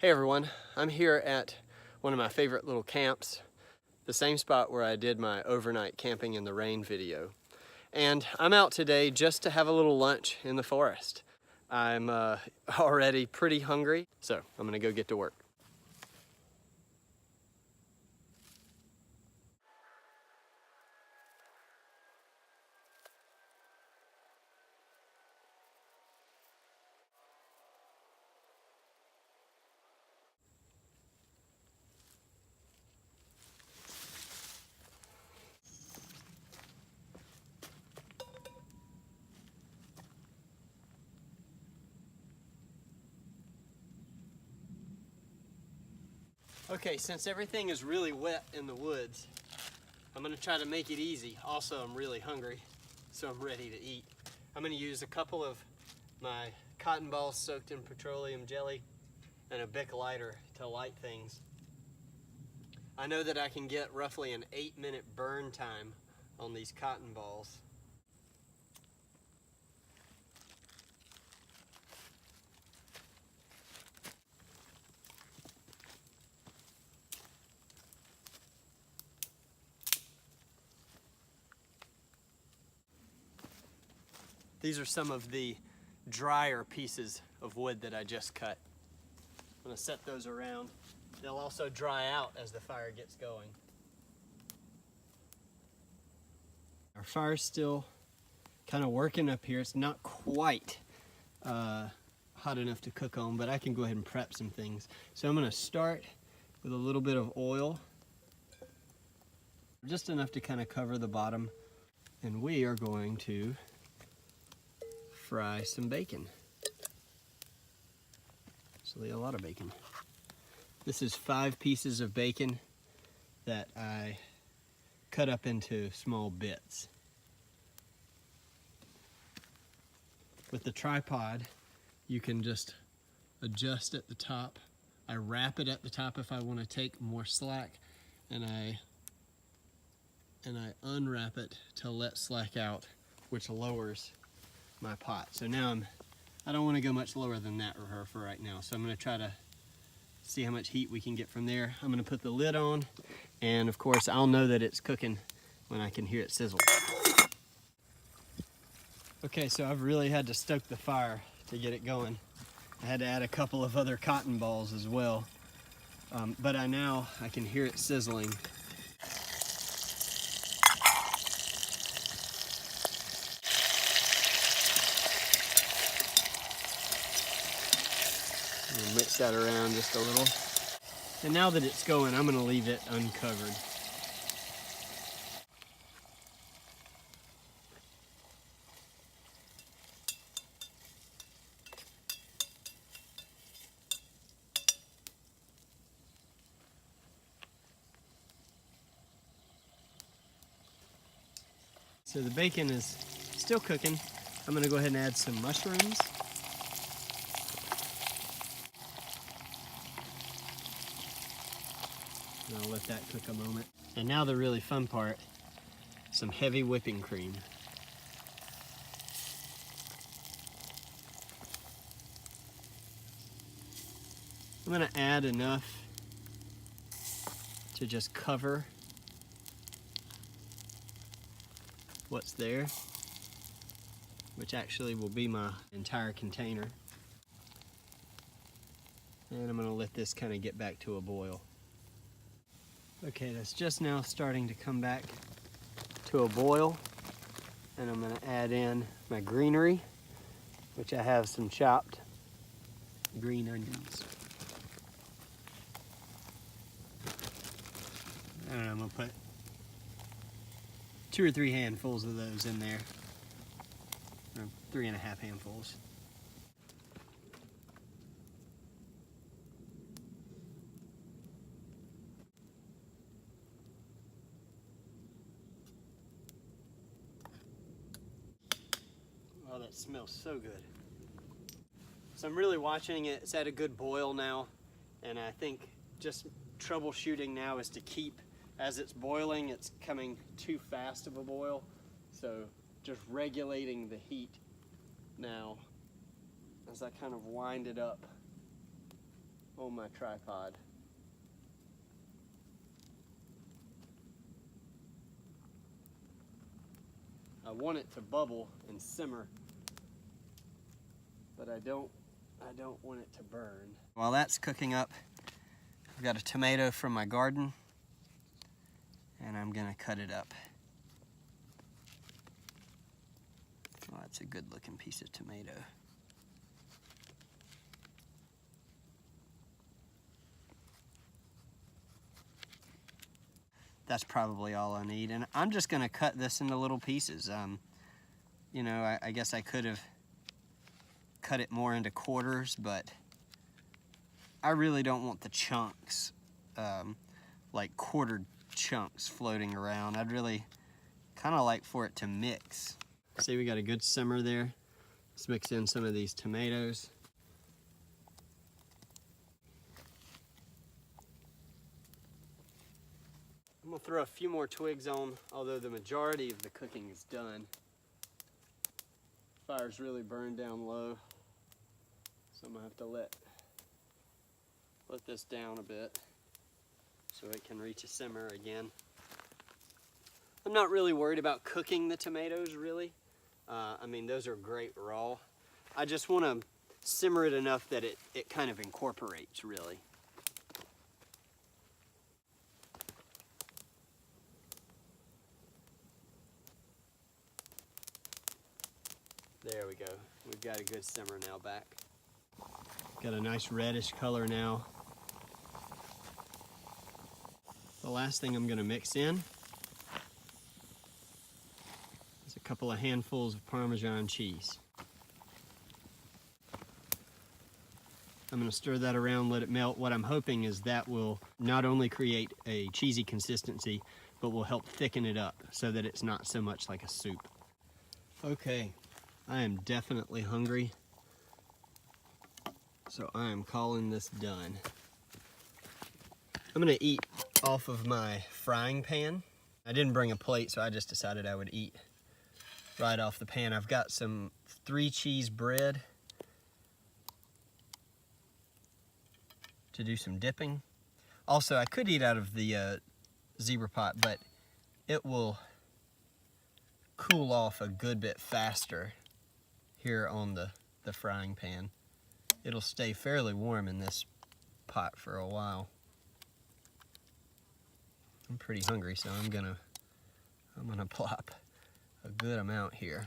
Hey everyone, I'm here at one of my favorite little camps, the same spot where I did my overnight camping in the rain video. And I'm out today just to have a little lunch in the forest. I'm already pretty hungry, so I'm gonna go get to work. Okay, since everything is really wet in the woods, I'm gonna try to make it easy. Also, I'm really hungry, so I'm ready to eat. I'm gonna use a couple of my cotton balls soaked in petroleum jelly and a Bic lighter to light things. I know that I can get roughly an 8-minute burn time on these cotton balls. These are some of the drier pieces of wood that I just cut. I'm gonna set those around. They'll also dry out as the fire gets going. Our fire's still kind of working up here. It's not quite hot enough to cook on, but I can go ahead and prep some things. So I'm gonna start with a little bit of oil, just enough to kind of cover the bottom. And we are going to fry some bacon. Actually, a lot of bacon. This is 5 pieces of bacon that I cut up into small bits. With the tripod, you can just adjust at the top. I wrap it at the top if I want to take more slack, and I unwrap it to let slack out, which lowers my pot. So now I don't want to go much lower than that for right now. So I'm going to try to see how much heat we can get from there. I'm going to put the lid on, and of course I'll know that it's cooking when I can hear it sizzle. Okay, so I've really had to stoke the fire to get it going. I had to add a couple of other cotton balls as well, but I can hear it sizzling. Mix that around just a little. And now that it's going, I'm going to leave it uncovered. So the bacon is still cooking. I'm going to go ahead and add some mushrooms. And I'll let that cook a moment. And now the really fun part, some heavy whipping cream. I'm going to add enough to just cover what's there, which actually will be my entire container. And I'm going to let this kind of get back to a boil. Okay, that's just now starting to come back to a boil, and I'm going to add in my greenery, which I have some chopped green onions. And I'm going to put 2 or 3 handfuls of those in there, or 3.5 handfuls. Oh, that smells so good. So I'm really watching it. It's at a good boil now, and I think just troubleshooting now is to keep, as it's boiling, it's coming too fast of a boil. So just regulating the heat now as I kind of wind it up on my tripod. I want it to bubble and simmer, but I don't want it to burn. While that's cooking up, I've got a tomato from my garden, and I'm gonna cut it up. Oh, that's a good looking piece of tomato. That's probably all I need, and I'm just gonna cut this into little pieces. You know, I guess I could have cut it more into quarters, but I really don't want the chunks, like quartered chunks floating around. I'd really kind of like for it to mix. See, we got a good simmer there. Let's mix in some of these tomatoes. I'm gonna throw a few more twigs on, although the majority of the cooking is done. Fire's really burned down low, so I'm gonna have to let this down a bit so it can reach a simmer again. I'm not really worried about cooking the tomatoes, really. I mean, those are great raw. I just want to simmer it enough that it kind of incorporates, really. There we go. We've got a good simmer now back. Got a nice reddish color now. The last thing I'm going to mix in is a couple of handfuls of Parmesan cheese. I'm going to stir that around, let it melt. What I'm hoping is that will not only create a cheesy consistency, but will help thicken it up so that it's not so much like a soup. Okay, I am definitely hungry, so I am calling this done. I'm going to eat off of my frying pan. I didn't bring a plate, so I just decided I would eat right off the pan. I've got some 3 cheese bread to do some dipping. Also, I could eat out of the zebra pot, but it will cool off a good bit faster here on the frying pan. It'll stay fairly warm in this pot for a while. I'm pretty hungry, so I'm gonna plop a good amount here.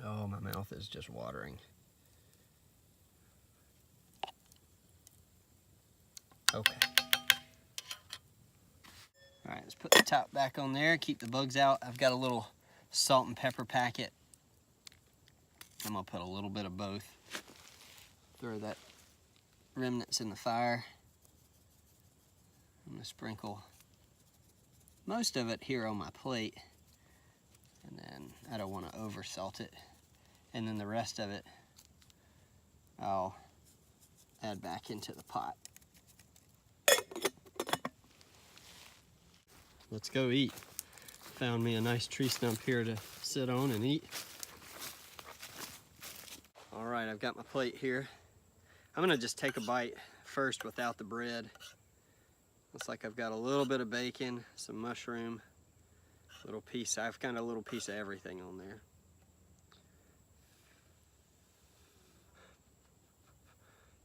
Oh, my mouth is just watering. Okay. All right, let's put the top back on there, keep the bugs out. I've got a little salt and pepper packet. I'm gonna put a little bit of both. Throw that remnants in the fire. I'm gonna sprinkle most of it here on my plate, and then I don't want to over salt it, and then the rest of it I'll add back into the pot. Let's go eat. Found me a nice tree stump here to sit on and eat. All right, I've got my plate here. I'm gonna just take a bite first without the bread. Looks like I've got a little bit of bacon, some mushroom, little piece. I've got a little piece of everything on there.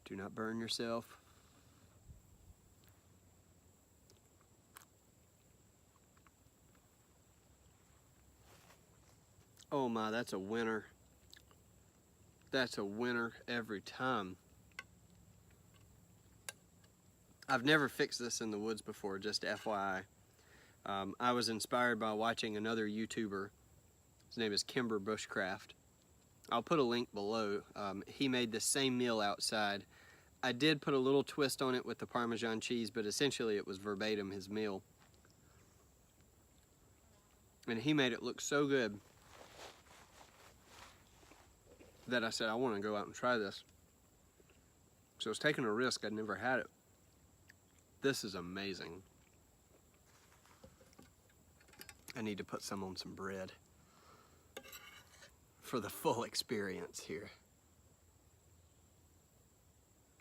Do not burn yourself. Oh my, that's a winner. That's a winner every time. I've never fixed this in the woods before, just FYI. I was inspired by watching another YouTuber. His name is Kimber Bushcraft. I'll put a link below. He made the same meal outside. I did put a little twist on it with the Parmesan cheese, but essentially it was verbatim his meal. And he made it look so good that I said, I want to go out and try this. So I was taking a risk. I'd never had it. This is amazing. I need to put some on some bread for the full experience here.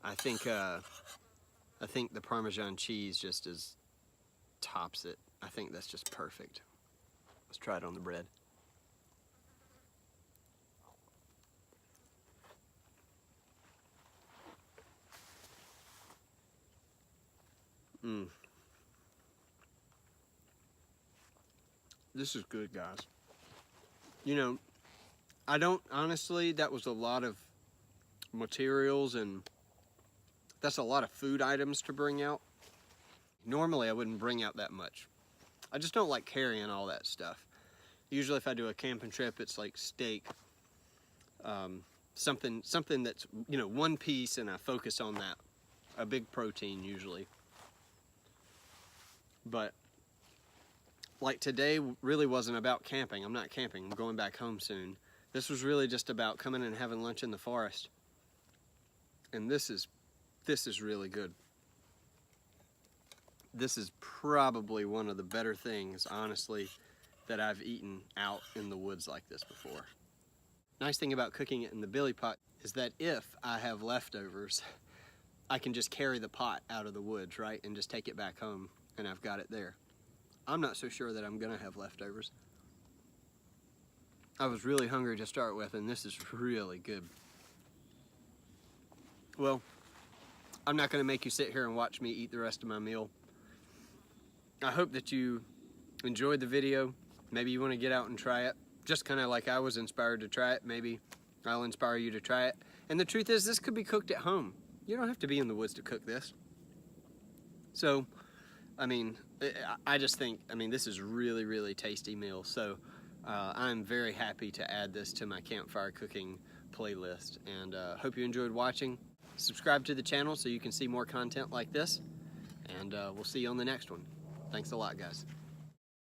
I think the Parmesan cheese just tops it. I think that's just perfect. Let's try it on the bread. This is good, guys. You know, I don't, honestly, that was a lot of materials and that's a lot of food items to bring out. Normally, I wouldn't bring out that much. I just don't like carrying all that stuff. Usually if I do a camping trip, it's like steak, something that's, you know, one piece and I focus on that. A big protein usually. But like today really wasn't about camping. I'm not camping, I'm going back home soon. This was really just about coming and having lunch in the forest. And this is really good. This is probably one of the better things, honestly, that I've eaten out in the woods like this before. Nice thing about cooking it in the billy pot is that if I have leftovers, I can just carry the pot out of the woods, right, and just take it back home, and I've got it there. I'm not so sure that I'm gonna have leftovers. I was really hungry to start with, and this is really good. Well, I'm not gonna make you sit here and watch me eat the rest of my meal. I hope that you enjoyed the video. Maybe you want to get out and try it. Just kind of like I was inspired to try it. Maybe I'll inspire you to try it. And the truth is, this could be cooked at home. You don't have to be in the woods to cook this. So, I mean, I just think, I mean, this is really, really tasty meal. So, I'm very happy to add this to my campfire cooking playlist. And hope you enjoyed watching. Subscribe to the channel so you can see more content like this. And we'll see you on the next one. Thanks a lot, guys.